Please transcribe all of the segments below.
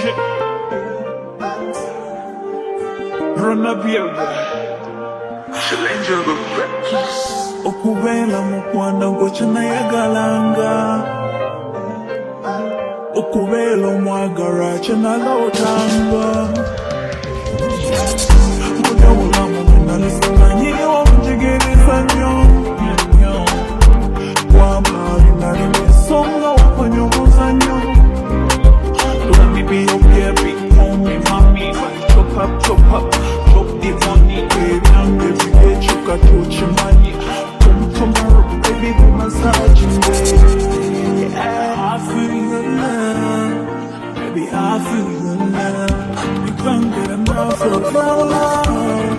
shit. Run up here, okubela mukwano gochana yagalanga, okubela omwagara chanalotanga. Mudawula munalisanga nyiriwo munjigiriza nnyo, wamali nali nesonga wakonyomoza nnyo. Let me be your baby, homie, mommy, chop up, chop the money, baby, and every day you got to your money. Come tomorrow, baby, do massaging, baby. I feel the love, baby, I feel the love. You can't get enough of love.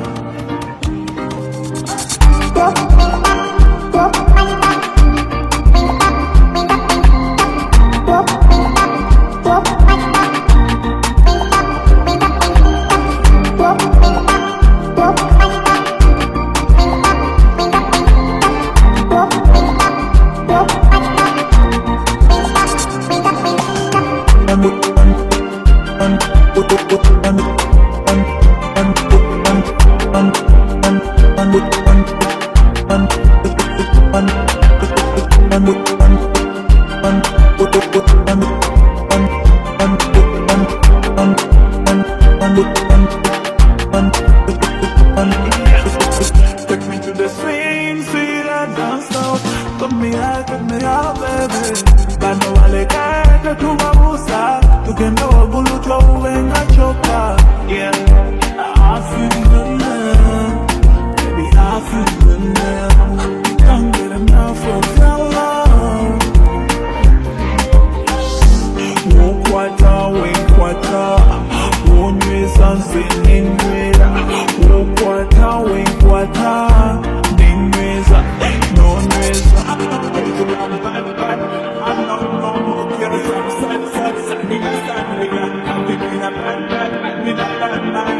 Take me to the swing, see that dance now. Take me out, baby. Bano wale kaka tumabusa, tugenda wagulu twa uvenga choka. Yeah, I feel the love, baby, I feel the love. Can't get enough of your love. Wokwata, wenkwata, wonyweza nze ninywera. Wokwata, wenkwata, ninyweza, nonyweza. I'm not normal, you're a sad, nigga, I'm thinking of bad, nigga, bad.